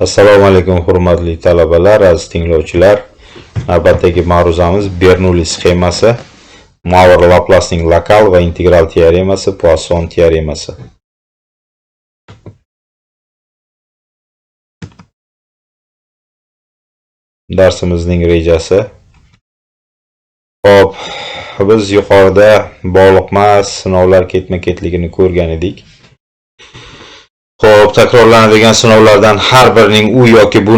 Assalomu alaykum hurmatli talabalar, aziz tinglovchilar. Navbatdagi ma'ruzamiz Bernoulli sxemasi, Moivre-Laplacening lokal va integral teoremasi, Poisson teoremasi. Darsimizning rejasi. Xo'p, biz yuqorida bog'liqmas sinovlar ketma-ketligini ko'rgan edik. Xo'p, takrorlanadigan sinovlardan har birining u yoki bu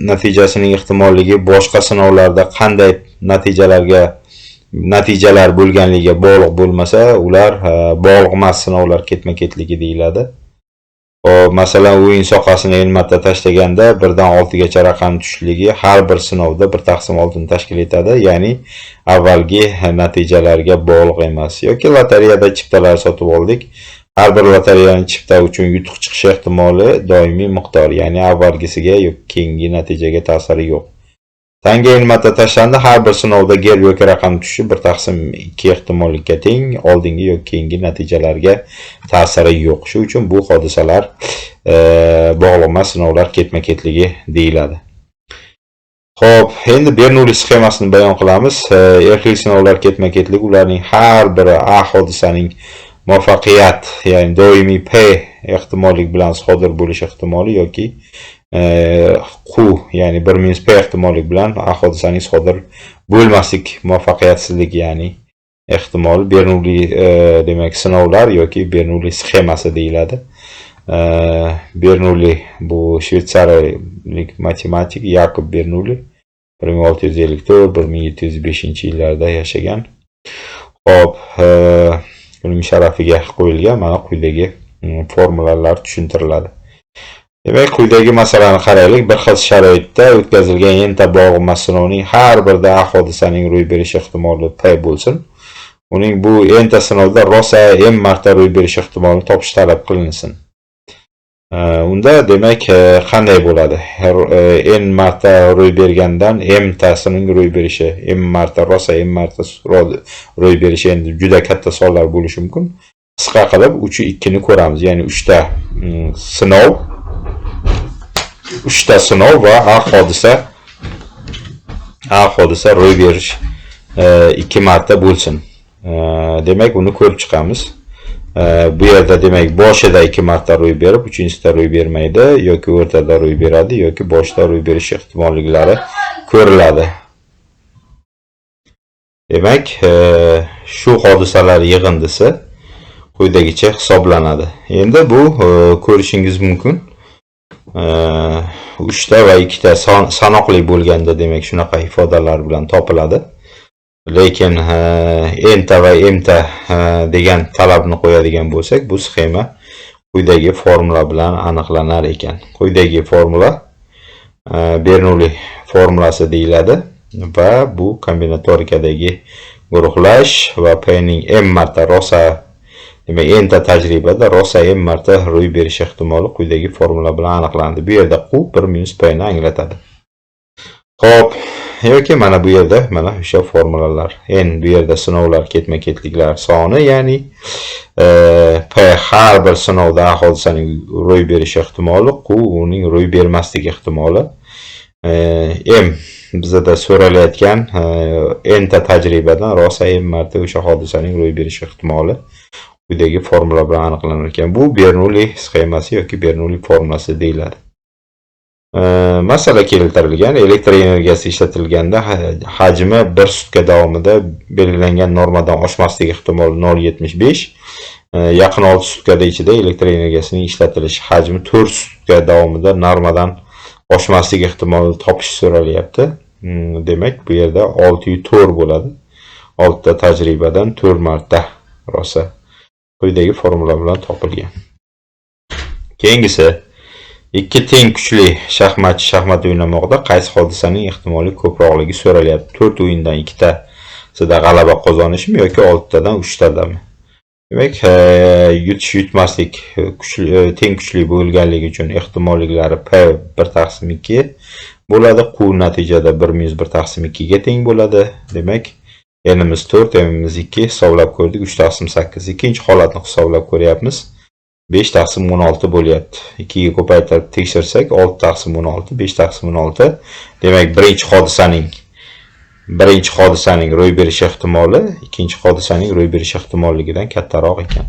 natijasining ehtimolligi boshqa sinovlarda qanday natijalar bo'lganligiga bog'liq bo'lmasa, ular bog'liq emas sinovlar ketma-ketligi deyiladi. Xo'p, masalan, o'yin sohasini n marta tashlaganda 1 dan 6 gacha raqam tushishligi har bir sinovda 1/6 ni tashkil etadi, ya'ni avvalgi natijalarga bog'liq emas. Yoki lotereyada chiptalar sotib oldik. Har bir lotereyaning chipta uchun yutuq chiqish ehtimoli doimiy miqdor, ya'ni avvalgisiga yoki keyingi natijaga ta'siri yo'q. Tanga n marta tashlandi, har bir sinovda ger yoki raqam tushishi 1/2 ehtimollikka teng, oldingi yoki keyingi natijalarga ta'siri yo'q. Shu uchun bu hodisalar bog'liq emas sinovlar ketma-ketligi deyiladi. Xo'p, endi Bernoulli sxemasini bayon qilamiz. Erklik sinovlar ketma-ketligi ularning har biri A hodisaning muvaffaqiyat, ya'ni doimiy P ehtimollik bilan sodir bo'lish ehtimoli yoki Q, ya'ni 1 - P ehtimollik bilan A hodisaning sodir bo'lmaslik muvaffaqiyatsizlik, ya'ni ehtimoli Bernoulli demak sinovlar yoki Bernoulli sxemasi deyiladi. Bernoulli bu shvetsariyalik matematik Yakob Bernoulli 1654-1705-yillarda yashagan. Xo'p, uning sharafiga qo'yilgan mana quyidagi formulalar tushuntiriladi. Demak, quyidagi masalani qaraylik. Bir xil sharoitda o'tkazilgan n-ta bog'liq emas sinovning har birida A hodisaning ro'y berish ehtimoli P bo'lsin. Uning bu n-ta sinovda rosa m marta ro'y berish ehtimolini topish talab qilinsin. Unda demak qanday bo'ladi? N marta ro'y bergandan m tasining ro'y berishi, m marta rosa m marta ro'y berishi endi juda katta sonlar bo'lishi mumkin. Qisqa qilib 3 ni ko'ramiz, ya'ni 3 ta sinov va A hodisa ro'y berish 2 marta bo'lsin. Demak, uni ko'rib chiqamiz. Bu yerda demak boshida 2 marta ro'y berib, 3-sida ro'y bermaydi, yoki o'rtada ro'y beradi, yoki boshida ro'y berish ehtimolliklari ko'riladi. Demak, shu hodisalar yig'indisi quyidagicha hisoblanadi. Endi bu ko'rishingiz mumkin. 3 ta va 2 ta sanoqli bo'lganda demak shunaqa ifodalar bilan topiladi. Lekin n-ta va m-ta degan talabni qo'yadigan bo'lsak, bu sxema quyidagi formula bilan aniqlanar ekan. Quyidagi formula Bernoulli formulasi deyiladi va bu kombinatorikadagi guruhlash va P ning m marta rosa, demak n-ta tajribada rosa m marta ro'y berish ehtimoli quyidagi formula bilan aniqlandi. Bu yerda Q 1 - P ni anglatadi. Xo'p, yoki mana bu yerda mana o'sha formulalar. N bu yerda sinovlar ketma-ketliklar soni, ya'ni P har bir sinovda A hodisaning ro'y berish ehtimoli, Q uning ro'y bermaslik ehtimoli. M bizda so'ralayotgan n-ta tajribadan rosa m marta o'sha hodisaning ro'y berish ehtimoli quyidagi formula bilan aniqlanar ekan. Bu Bernoulli sxemasi yoki Bernoulli formulasi deyiladi. Masala keltirilgan. Elektr energiyasi ishlatilganda hajmi 1 sutka davomida belgilangan normadan oshmasligi ehtimoli 0,75. Yaqin 6 sutkada ichida elektr energiyasining ishlatilish hajmi 4 sutka davomida normadan oshmasligi ehtimolini topish so'ralyapti. Demak, bu yerda 6/4 bo'ladi. 6 ta tajribadan 4 marta rosa quyidagi formula bilan topilgan. Keyingisi, 2 teng kuchli shaxmatchi shaxmat o'ynamoqda qaysi hodisaning ehtimoli ko'proqligi so'ralyapti. 4 o'yindan 2 tasida g'alaba qozonishmi yoki 6 tadan 3 tadami? Demak, yutmaslik teng kuchli bo'lganligi uchun ehtimolliklari P 1/2 bo'ladi. Q natijada 1 - 1/2 ga teng bo'ladi. Demak, n'imiz 4, m'imiz 2 hisoblab ko'rdik. 3/8. Ikkinchi holatni hisoblab ko'ryapmiz. 5 taqsim 16 bo'lyapti. 2 ga ko'paytirib tekshirsak 6 taqsim 16, 5 taqsim 16. Demak, birinchi hodisaning ro'y berish ehtimoli ikkinchi hodisaning ro'y berish ehtimolligidan kattaroq ekan.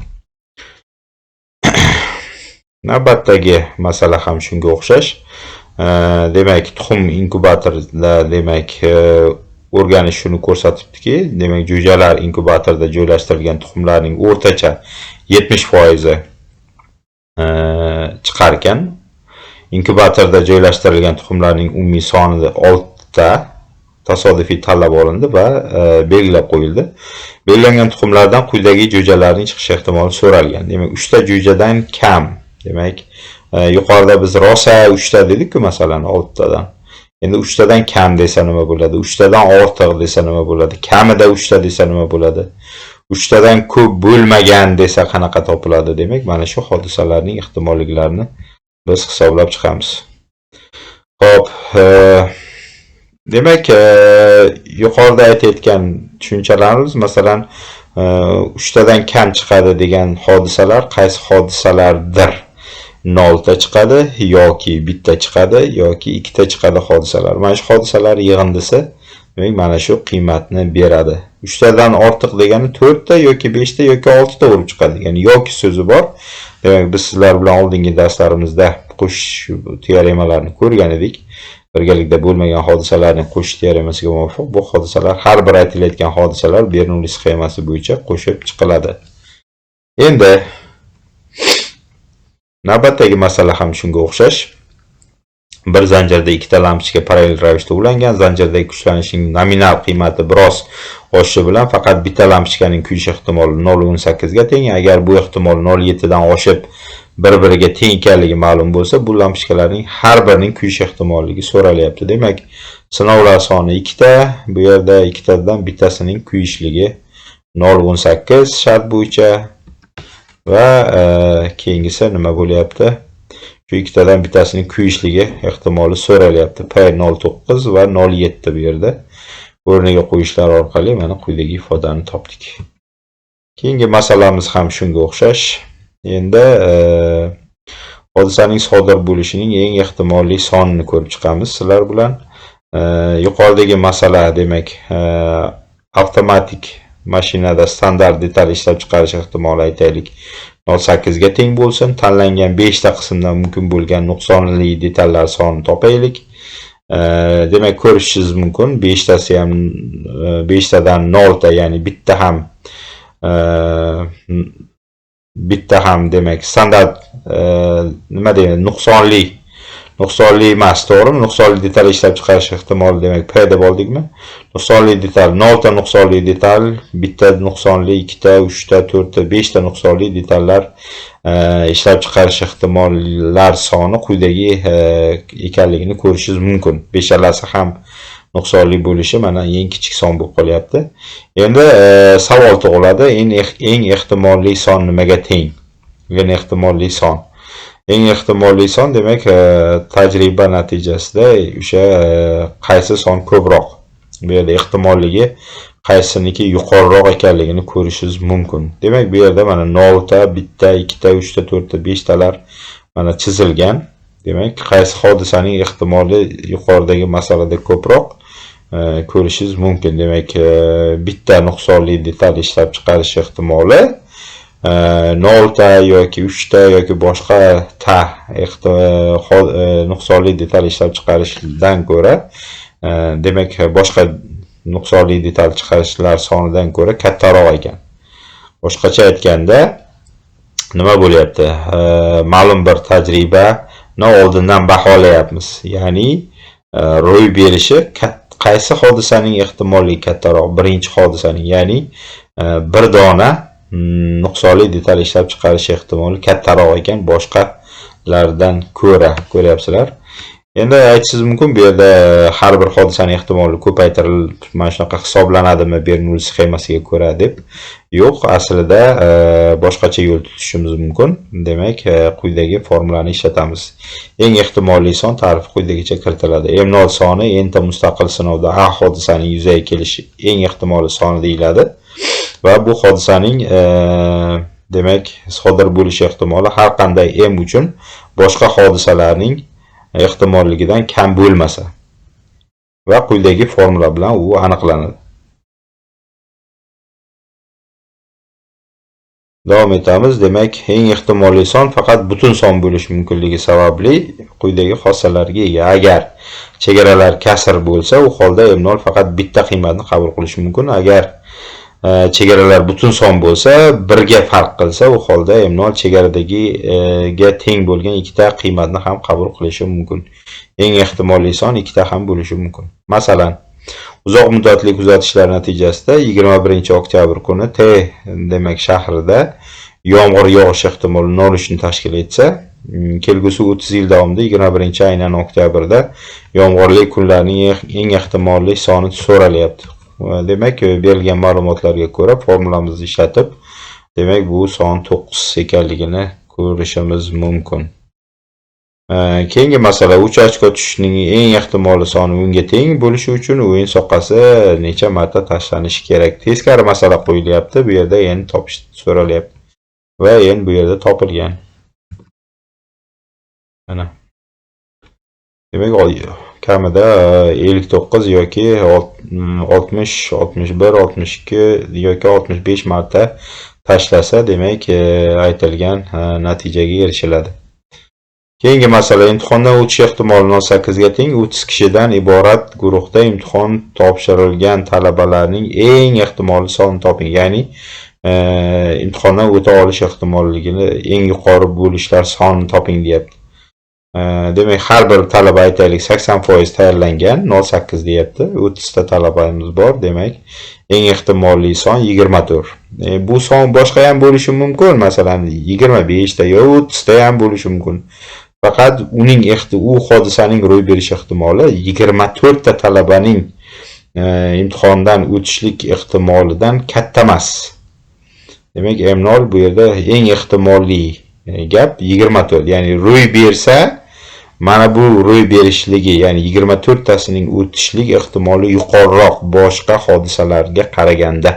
Navbatdagi masala ham shunga o'xshash. Demak, tuxum inkubatorda demak o'rganish shuni ko'rsatibdiki, demak, jo'jalar inkubatorda joylashtirilgan tuxumlarning o'rtacha 70% chiqar ekan. Inkubatorda joylashtirilgan tuxumlarning umumiy sonida 6 ta tasodifiy tanlab olindi va belgilab qo'yildi. Belgilangan tuxumlardan quyidagi jo'jalarning chiqish ehtimoli so'ralgan. Demak, 3 ta jo'jadan kam. Demak, yuqorida biz rosa 3 ta dedik-ku, masalan, 6 tadan. Endi 3 tadan kam desa nima bo'ladi? 3 tadan ortiq desa nima bo'ladi? Kamida 3 ta desa nima bo'ladi? 3 tadan ko'p bo'lmagan desa qanaqa topiladi? Demak, mana shu hodisalarning ehtimolliklarini biz hisoblab chiqamiz. Xo'p, demak, yuqorida aytayotgan tushunchalarimiz, masalan, 3 tadan kam chiqadi degan hodisalar qaysi hodisalardir? 0 ta chiqadi yoki 1 ta chiqadi yoki 2 ta chiqadi hodisalar. Mana shu hodisalar yig'indisi demak mana shu qiymatni beradi. 3 tadan ortiq degani 4 ta yoki 5 ta yoki 6 ta bo'lib chiqadi. Ya'ni yoki so'zi bor. Demak, biz sizlar bilan oldingi darslarimizda qo'shish teoremalarni ko'rgan edik. Birgalikda bo'lmagan hodisalarning qo'shish teoremasiga muvofiq bu hodisalar, har bir aytilayotgan hodisalar Bernoulli sxemasi bo'yicha qo'shib chiqiladi. Endi navbatdagi masala ham shunga o'xshash. Bir zanjirda ikkita lampochka parallel ravishda ulangan. Zanjirdagi kuchlanishning nominal qiymati biroz oshishi bilan faqat bitta lampochkaning kuyish ehtimoli 0.18 ga teng. Agar bu ehtimol 0.7 dan oshib bir-biriga teng ekanligi ma'lum bo'lsa, bu lampochkalarning har birining kuyish ehtimolligi so'ralyapti. Demak, sinovlar soni 2 ta, bu yerda 2 tadan bittasining kuyishligi 0.18 shart bo'yicha va keyingisi nima bo'lyapti? Shu 2 tadan bittasining kuyishligi ehtimoli so'ralyapti. P09 va 07 bu yerda o'rniga qo'yishlar orqali mana quyidagi ifodani topdik. Keyingi masalamiz ham shunga o'xshash. Endi hodisaning sodir bo'lishining eng ehtimolli sonini ko'rib chiqamiz sizlar bilan. Yuqoridagi masala, demak, avtomatik mashinada standart detal ishlab chiqarish ehtimoli aytaylik 0.8 ga teng bo'lsin. Tanlangan 5 ta qismdan mumkin bo'lgan nuqsonli detallar sonini topaylik. Demak, ko'rishingiz mumkin 5 tasi ham 5 tadan 0 ta, ya'ni bitta ham demak standart nima deydi, nuqsonli emas, to'g'rimi? Nuqsonli detal ishlab chiqarish ehtimoli demak P deb oldikmi? Nuqsonli detal 0 ta nuqsonli detal, bitta nuqsonli, 2 ta, 3 ta, 4 ta, 5 ta nuqsonli detallar ishlab chiqarish ehtimollar soni quyidagi ekanligini ko'rishingiz mumkin. Beshalasi ham nuqsonli bo'lishi mana eng kichik son bo'lib qolyapti. Endi savol tug'iladi, eng ehtimolli son nimaga teng? Eng ehtimolli son. Eng ehtimolli son demak tajriba natijasida o'sha qaysi son ko'proq, bu yerda ehtimolligi qaysiniki yuqoriroq ekanligini ko'rishingiz mumkin. Demak, bu yerda mana 0 ta, 1 ta, 2 ta, 3 ta, 4 ta, 5 talar mana chizilgan. Demak, qaysi hodisaning ehtimoli yuqoridagi masalada ko'proq ko'rishingiz mumkin. Demak, bitta nuqsonli detal ishlab chiqarish ehtimoli 0 ta yoki 3 ta yoki boshqa nuqsonli detal ishlab chiqarishdan ko'ra, demak, boshqa nuqsonli detal chiqarishlar sonidan ko'ra kattaroq ekan. Boshqacha aytganda, nima bo'lyapti? Ma'lum bir tajribani oldindan baholayapmiz. Ya'ni ro'y berishi qaysi hodisaning ehtimoli kattaroq? Birinchi hodisaning, ya'ni bir dona nuqsonli detal ishlab chiqarish ehtimoli kattaroq ekan boshqalardan ko'ra. Ko'ryapsizlar? Endi aytishingiz mumkin, bu yerda har bir hodisaning ehtimoli ko'paytirilib mana shunaqa hisoblanadimi Bernoulli sxemasiga ko'ra deb. Yo'q, aslida boshqacha yo'l tutishimiz mumkin. Demak, quyidagi formulani ishlatamiz. Eng ehtimolli son tarifi quyidagicha kiritiladi. M0 soni enta mustaqil sinovda A hodisaning yuzaga kelishi eng ehtimolli soni deyiladi. Va bu hodisaning demak sodir bo'lish ehtimoli har qanday m uchun boshqa hodisalarning ehtimolligidan kam bo'lmasa va quyidagi formula bilan u aniqlanadi. Davom etamiz. Demak, eng ehtimoliy son faqat butun son bo'lishi mumkinligi sababli quyidagi xossalarga ega. Agar chegaralar kasr bo'lsa, u holda m0 faqat bitta qiymatni qabul qilishi mumkin. Agar chegaralar butun son bo'lsa, 1 ga farq qilsa, u holda m0 chegaradagiga teng bo'lgan ikkita qiymatni ham qabul qilishi mumkin. Eng ehtimoliy son ikkita ham bo'lishi mumkin. Masalan, uzoq muddatli kuzatishlar natijasida 21-oktyabr kuni T demak shahrida yomg'ir yog'ish ehtimoli 0 ni tashkil etsa, kelgusi 30 yil davomida 21-oktyabrda yomg'irli kunlarning eng ehtimoliy soni so'ralyapti. Demak, berilgan ma'lumotlarga ko'ra formulamizni ishlatib, demak bu son 9 ekanligini ko'rishimiz mumkin. Keyingi masala, 3 ochko tushishning eng ehtimoliy soni unga teng bo'lishi uchun o'yin soqqasi necha marta tashlanishi kerak. Teskari masala qo'yilyapti. Bu yerda n topish so'ralyapti va n bu yerda topilgan. Mana. Demak, kamida 59 yoki 60, 61, 62 yoki 65 marta tashlasa, demak, aytilgan natijaga erishiladi. Keyingi masala, imtihondan o'tish ehtimoli 0.8 ga teng 30 kishidan iborat guruhda imtihon topshirilgan talabalarning eng ehtimoliy sonini toping. Ya'ni imtihondan o'ta olish ehtimolligini eng yuqori bo'lishlar sonini toping deyapti. Demak, har bir talaba aytaylik 80% tayyorlangan, 0.8 deyapti. 30 ta talabamiz bor, demak, eng ehtimoliy son 24. Bu son boshqa ham bo'lishi mumkin, masalan 25 ta yoki 30 ta ham bo'lishi mumkin. Faqat uning u hodisaning ro'y berish ehtimoli 24 ta talabaning imtihondan o'tishlik ehtimolidan katta emas. Demak, m0 bu yerda eng ehtimoliy gap 24, ya'ni ro'y bersa, mana bu ro'y berishligi, ya'ni 24 tasining o'tishlik ehtimoli yuqoriroq boshqa hodisalarga qaraganda.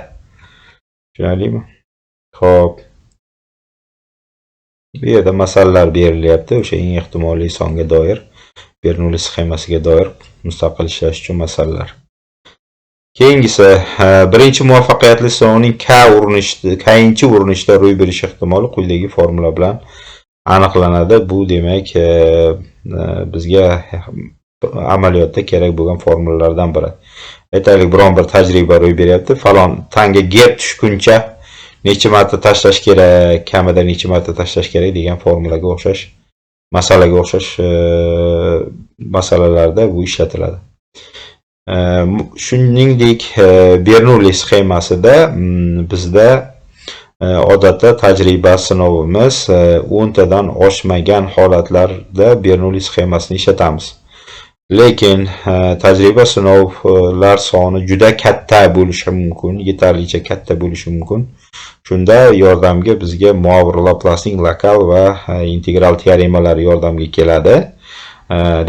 Tushunarlimi? Xo'p. Bu yerda masalalar berilyapti, o'sha eng ehtimoliy songa doir, Bernoulli sxemasiga doir mustaqil ishlash uchun masalalar. Keyingisi, birinchi muvaffaqiyatli sinovning kayinchi urinishda ro'y berish ehtimoli quyidagi formula bilan aniqlanadi. Bu demak, bizga amaliyotda kerak bo'lgan formulalardan biri. Aytaylik, biron bir tajriba ro'y beryapti. Falon tanga gap tushguncha necha marta tashlash kerak, kamida necha marta tashlash kerak degan formulaga o'xshash, masalaga o'xshash masalalarda bu ishlatiladi. Shuningdek, Bernoulli sxemasida bizda odatda tajriba sinovimiz 10 tadan oshmagan holatlarda Bernoulli sxemasini ishlatamiz. Lekin tajriba sinovlar soni juda katta bo'lishi mumkin, yetarlicha katta bo'lishi mumkin. Shunda yordamga bizga Muavir Laplasning lokal va integral teoremalari yordamga keladi.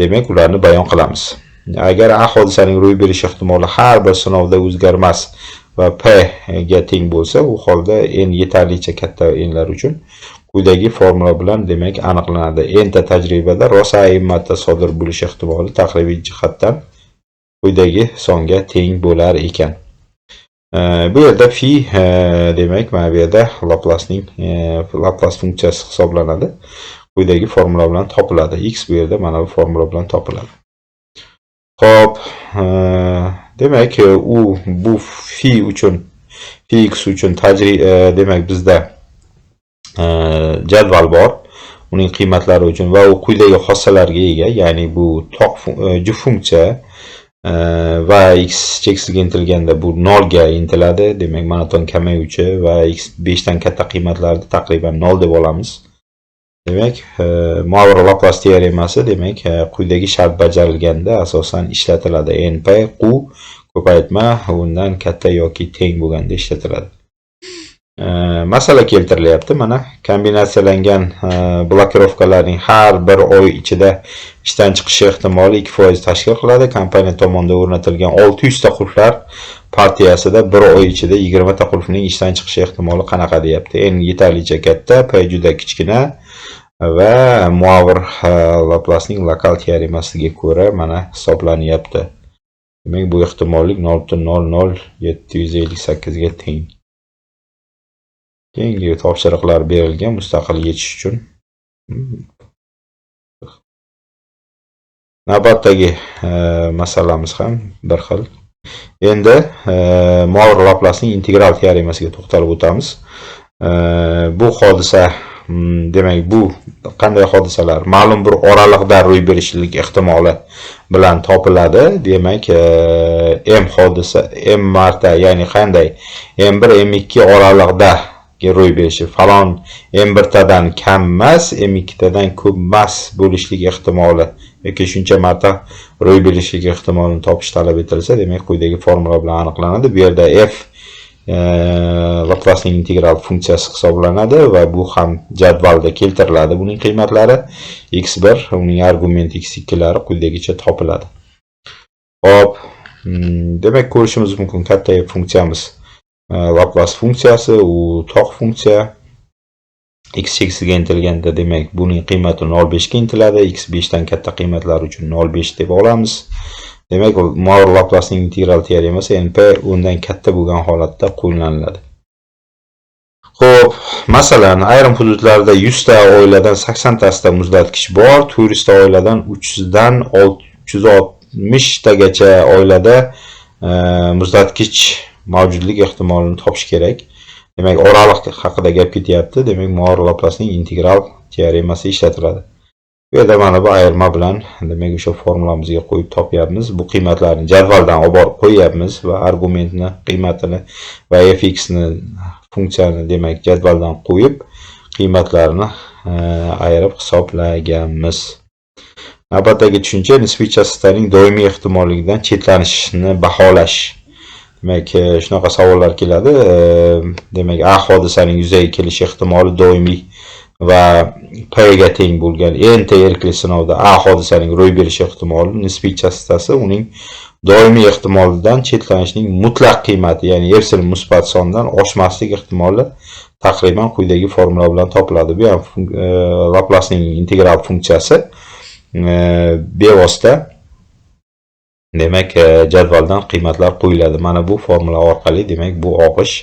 Demak, ularni bayon qilamiz. Agar a hodisaning ro'y berish ehtimoli har bir sinovda o'zgarmas va p ga teng bo'lsa, u holda n yetarlicha katta n'lar uchun quyidagi formula bilan demak aniqlanadi. N'ta tajribada rosa marta sodir bo'lish ehtimoli taxribiy jihatdan quyidagi songa teng bo'lar ekan. Bu yerda phi demak mana bu yerda Laplace funksiyasi hisoblanadi. Quyidagi formula bilan topiladi. X bu yerda mana bu formula bilan topiladi. Xo'p, demak bu phi x uchun demak bizda jadval bor. Uning qiymatlari uchun va u quyidagi xossalarga ega, ya'ni bu ju funksiya va x cheksizga intilganda bu 0 ga intiladi. Demak, monoton kamayuvchi va x 5 dan katta qiymatlarda taqriban 0 deb olamiz. Demak, Muavir Laplace teoremasi demak quyidagi shart bajarilganda asosan ishlatiladi. Np qu ko'paytma undan katta yoki teng bo'lganda ishlatiladi. masala keltirilyapti. Mana kombinatsiyalangan blokirovkalarning har bir oy ichida ishdan chiqishi ehtimoli 2% tashkil qiladi. Kompaniya tomonidan o'rnatilgan 600 ta qulflar partiyasida bir oy ichida 20 ta qulfning ishdan chiqishi ehtimoli qanaqa deyapti. Endi yetarlicha katta, P juda kichkina va muavir Laplacening lokal teoremasiga ko'ra mana hisoblanyapti. Demak, bu ehtimollik 0.00758 ga teng. Keyingi topshiriqlar berilgan mustaqil yechish uchun. Navbatdagi masalamiz ham bir xil. Endi muavir Laplacening integral teoremasiga to'xtalib o'tamiz. Bu hodisa, demak, bu qanday hodisalar? Ma'lum bir oraliqda ro'y berishlik ehtimoli bilan topiladi. Demak, m hodisa m marta, ya'ni qanday? M1 M2 oraliqda ro'y berishi falon M1 tadan kam emas, M2 tadan ko'p emas bo'lishlik ehtimoli yoki shuncha marta ro'y berishlik ehtimolini topish talab etilsa, demak, quyidagi formula bilan aniqlanadi. Bu yerda f Laplacening integral funksiyasi hisoblanadi va bu ham jadvalda keltiriladi. Buning qiymatlari x1, uning argumenti x2 lari quyidagicha topiladi. Hop, demak, ko'rishimiz mumkin katta f funksiyamiz Laplace funksiyasi, u toq funksiya. X 8 ga intilganda, demak, buning qiymati 0.5 ga intiladi. X 5 dan katta qiymatlar uchun 0.5 deb olamiz. Demak, muavir Laplacening integral teoremasi NP 10 dan katta bo'lgan holatda qo'llaniladi. Xo'p, masalan, ayrim hududlarda 100 ta oiladan 80 tasida muzlatkich bor, 400 ta oiladan 300 dan 660 tagacha oilada muzlatkich mavjudlik ehtimolini topish kerak. Demak, oraliq haqida gap ketyapti. Demak, muavir Laplacening integral teoremasi ishlatiladi. Bu yerda mana bu ayirma bilan, demak, o'sha formulamizga qo'yib topyapmiz. Bu qiymatlarni jadvaldan olib borib qo'yapmiz va argumentni qiymatini va fx ni funksiyani, demak, jadvaldan qo'yib qiymatlarini ayirib hisoblaganmiz. Navbatdagi tushuncha nisbiy chastotaning doimiy ehtimolligidan chetlanishni baholash. Demak, shunaqa savollar keladi. Demak, A hodisaning yuzaga kelish ehtimoli doimiy va P ga teng bo'lgan n-ta erkli sinovda A hodisaning ro'y berish ehtimoli nisbiy chastotasi uning doimiy ehtimolidan chetlanishning mutlaq qiymati, ya'ni epsilon musbat sondan oshmaslik ehtimoli taqriban quyidagi formula bilan topiladi. Bu ham Laplacening integral funksiyasi bevosita, demak, jadvaldan qiymatlar qo'yiladi. Mana bu formula orqali, demak, bu og'ish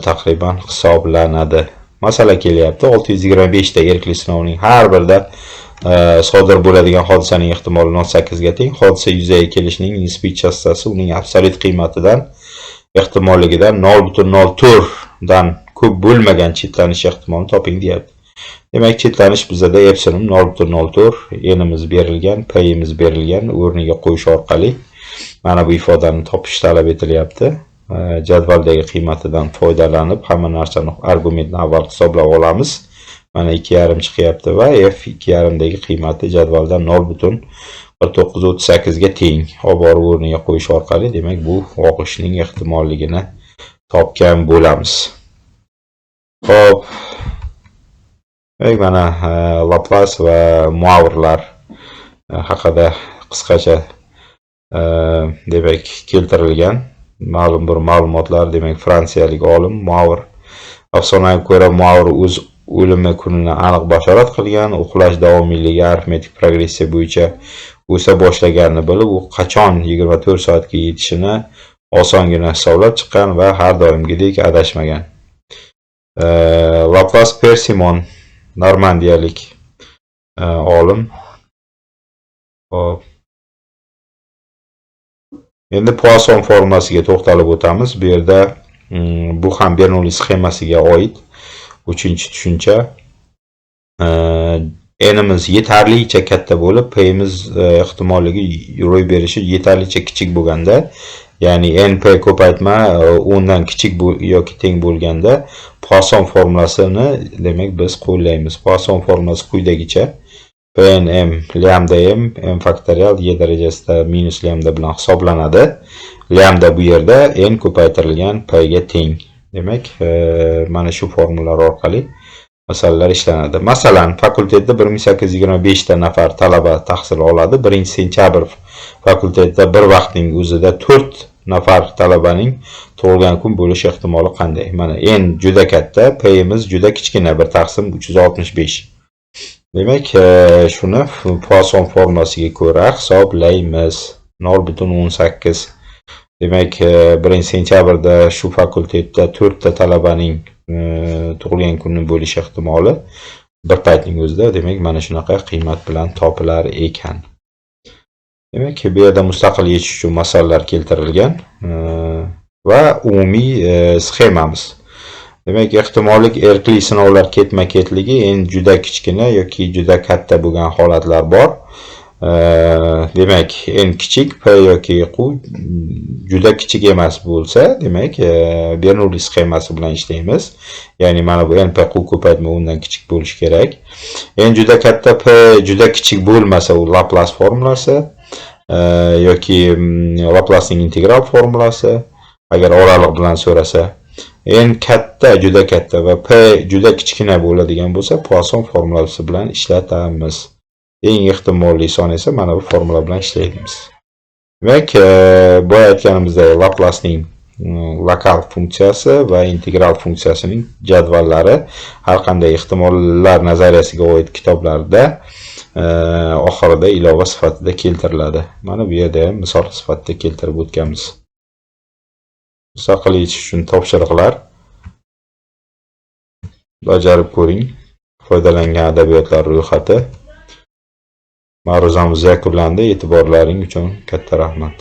taqriban hisoblanadi. Masala kelyapti. 625 ta erkli sinovning har birida sodir bo'ladigan hodisaning ehtimoli 0.8 ga teng. Hodisa yuzaga kelishining nisbiy chastotasi uning absolyut qiymatidan ehtimolligidan 0.04 dan ko'p bo'lmagan chetlanish ehtimolini toping deyapti. Demak, chetlanish bizda epsilon 0.04, n'imiz berilgan, p'imiz berilgan, o'rniga qo'yish orqali mana bu ifodani topish talab etilyapti. Jadvaldagi qiymatidan foydalanib hamma narsani, argumentni avval hisoblab olamiz. Mana 2,5 chiqyapti va f 2,5 dagi qiymati jadvaldan 0.1938 ga teng. Olib borib o'rniga qo'yish orqali, demak, bu og'ishning ehtimolligini topgan bo'lamiz. Hop, mana Laplace va muavirlar haqida qisqacha demak keltirilgan ma'lum bir ma'lumotlar. Demak, fransiyalik olim muavir afsonaga ko'ra muavir o'z o'limi kunini aniq bashorat qilgan, uxlash davomiyligi arifmetik progressiya bo'yicha o'sa boshlaganini bilib, u qachon 24 soatga yetishini osongina hisoblab chiqqan va har doimgidek adashmagan. Laplace Persimon normandiyalik olim. Hop, endi Poisson formulasiga to'xtalib o'tamiz. Bu yerda bu ham Bernoulli sxemasiga oid 3-tushuncha. N'imiz yetarlicha katta bo'lib, P'imiz ehtimolligi ro'y berishi yetarlicha kichik bo'lganda, ya'ni NP ko'paytma 10 dan kichik yoki teng bo'lganda Poisson formulasini, demak, biz qo'llaymiz. Poisson formulasi quyidagicha: Pnm lambda m faktorial y darajasida minus lambda bilan hisoblanadi. Lambda bu yerda n ko'paytirilgan p ga teng. Demak, mana shu formulalar orqali masalalar ishlanadi. Masalan, fakultetda 1825 ta nafar talaba tahsil oladi. 1-sentyabr fakultetda bir vaqtning o'zida 4 nafar talabaning tug'ilgan kun bo'lish ehtimoli qanday? Mana n juda katta, p-imiz juda kichkina, 1/365. Demak, shuni Poisson formulasiga ko'ra hisoblaymiz. 0,18. Demak, 1-sentyabrda shu fakultetda 4 ta talabaning tug'ilgan kuni bo'lish ehtimoli bir paytning o'zida, demak, mana shunaqa qiymat bilan topilar ekan. Demak, bu yerda mustaqil yechish uchun masalalar keltirilgan va umumiy sxemamiz. Demak, ehtimollik erkli sinovlar ketma-ketligi juda kichkina yoki juda katta bo'lgan holatlar bor. Demak, n kichik, p yoki q juda kichik emas bo'lsa, demak, Bernoulli sxemasi bilan ishlaymiz. Ya'ni mana bu n p q ko'paytma undan kichik bo'lishi kerak. N juda katta, p juda kichik bo'lmasa, u Laplace formulasi yoki Laplacening integral formulasi agar oraliq bilan so'rasa. N katta, juda katta va p juda kichkina bo'ladigan bo'lsa, Poisson formulasi bilan ishlatamiz. Eng ehtimoliy son esa mana bu formula bilan ishlaymiz. Demak, boya aytganimizdek, Laplacening lokal funksiyasi va integral funksiyasining jadvallari har qanday ehtimollar nazariyasiga oid kitoblarda oxirida ilova sifatida keltiriladi. Mana bu yerda ham misol sifatida keltirib o'tganmiz. Mustaqil yechish uchun topshiriqlar bajarib ko'ring. Foydalangan adabiyotlar ro'yxati. Ma'ruzamiz yakunlandi. E'tiborlaring uchun katta rahmat.